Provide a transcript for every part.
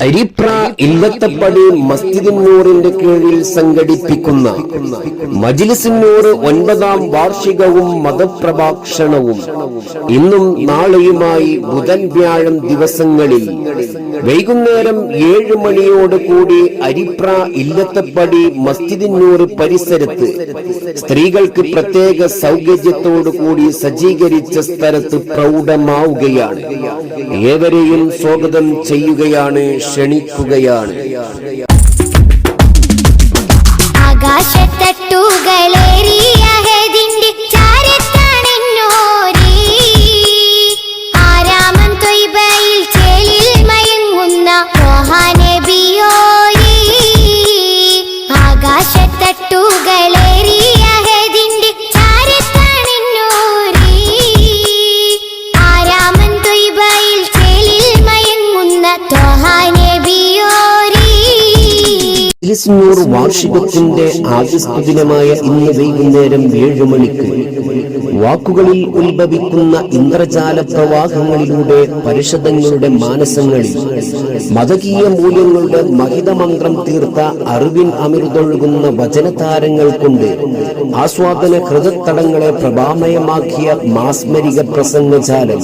അരിപ്ര ഇല്ലത്തപ്പടി മസ്ജിദുൻ നൂറിന്റെ കീഴിൽ സംഘടിപ്പിക്കുന്ന മജ്‌ലിസുൻ നൂർ 9ാം വാർഷികവും മതപ്രഭാഷണവും ഇന്നും നാളെയുമായി ബുധൻ വ്യാഴം ദിവസങ്ങളിൽ വൈകുന്നേരം 7 മണിയോട് കൂടി അരിപ്ര ഇല്ലത്തപ്പടി മസ്ജിദുൻ നൂർ പരിസരത്ത് സ്ത്രീകൾക്ക് പ്രത്യേക സൗകര്യത്തോടു കൂടി സജ്ജീകരിച്ച സ്ഥലത്ത് പ്രൗഢമാവുകയാണ്. ഏവരെയും സ്വാഗതം ചെയ്യുകയാണ്, ക്ഷണിക്കുകയാണ്. ആകാശത്തട്ടുകളേറിയ ഹദിന്റെ ചാരത്താണെന്നോരി ആരാമൻ ത്വയ്ബയിൽ ചേലിൽ മയങ്ങുന്ന നബിയോരി. ആകാശത്തട്ടുകളേറിയ ഹദിന്റെ ചാരത്താണെന്നോരി ആരാമൻ ത്വയ്ബയിൽ ചേലിൽ മയങ്ങുന്ന മജ്‌ലിസുൻ നൂർ വാർഷികത്തിന്റെ ആഗസ്റ്റ് ദിനമായ ഇന്ന് വൈകുന്നേരം 7 മണിക്ക് വാക്കുകളിൽ ഉത്ഭവിക്കുന്ന ഇന്ദ്രജാല പ്രവാഹങ്ങളിലൂടെ പരിഷദങ്ങളുടെ മാനസങ്ങളിൽ മതകീയ മൂല്യങ്ങളുടെ മഹിതമന്ത്രം തീർത്ത അറിവിൻ അമൃതൊഴുകുന്ന വചനതാരങ്ങൾ കൊണ്ട് ആസ്വാദന ഹൃദയത്തടങ്ങളെ പ്രഭാമയമാക്കിയ മാസ്മരിക പ്രസംഗജാലം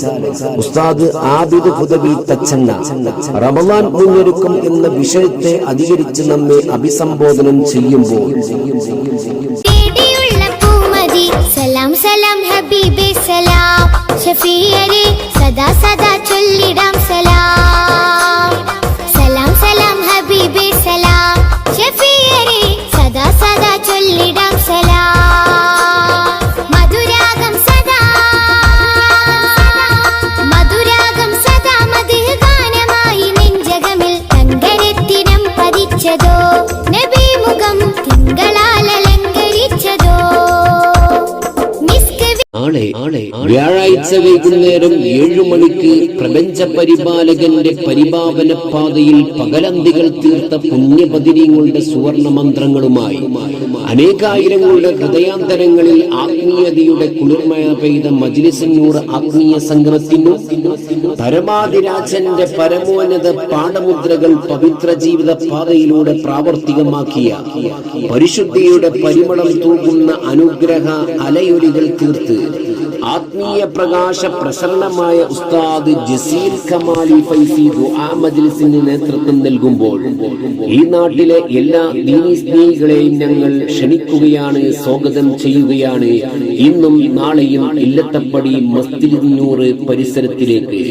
ഉസ്താദ് ആബിദ് ഹുദവി തച്ചന്ന റമളാൻ മുന്നൊരുക്കം എന്ന വിഷയത്തെ അധികരിച്ച് നമ്മെ അഭിസംബോധനം ചെയ്യുമ്പോൾ സലാം സലാം ഹബീബേ സലാം ഷഫീഅരെ സദാ സദാ ചൊല്ലിടാം സലാം. സലാം സലാം ഹബീബേ സലാം ഷഫീഅരെ സദാ സദാ ചൊല്ലിടാം സലാം. മധുരാഗം സദാ മധുരാഗം സദാ മദ്ഹ് ഗാനമായി നെഞ്ചകമിൽ തങ്കരത്തിനം പതിച്ചതോ നബി മുഖം തിങ്കളാൽ അലങ്കരിച്ചതോ. നാളെ വ്യാഴാഴ്ച വൈകുന്നേരം 7 മണിക്ക് പ്രപഞ്ച പരിപാലകന്റെ പരിപാവന പാതയിൽ പകലന്തികൾ തീർത്ത പുണ്യപതിരീങ്ങളുടെ സുവർണ മന്ത്രങ്ങളുമായി അനേകായിരങ്ങളുടെ ഹൃദയാന്തരങ്ങളിൽ ആത്മീയതയുടെ കുളിർമയ പെയ്ത മജ്‌ലിസുൻ നൂർ ആത്മീയ സംഗമത്തിനും പരമാധിരാജന്റെ പരമോന്നത പാഠമുദ്രകൾ പവിത്ര ജീവിത പാതയിലൂടെ പ്രാവർത്തികമാക്കിയ പരിശുദ്ധിയുടെ പരിമളം തൂകുന്ന അനുഗ്രഹ അലയൊലികൾ തീർത്ത് ആത്മീയ പ്രകാശ പ്രസരണമായ ഉസ്താദ് ജസീൽ കമാലി ഫൈസി ദുആ മജ്‌ലിസിന് നേതൃത്വം നൽകുമ്പോൾ ഈ നാട്ടിലെ എല്ലാ ദീനീ സ്നേഹികളെയും ഞങ്ങൾ ക്ഷണിക്കുകയാണ്, സ്വാഗതം ചെയ്യുകയാണ്. ഇന്നും നാളെയും ഇല്ലത്തപ്പടി മസ്ജിദുൻ നൂർ പരിസരത്തിലേക്ക്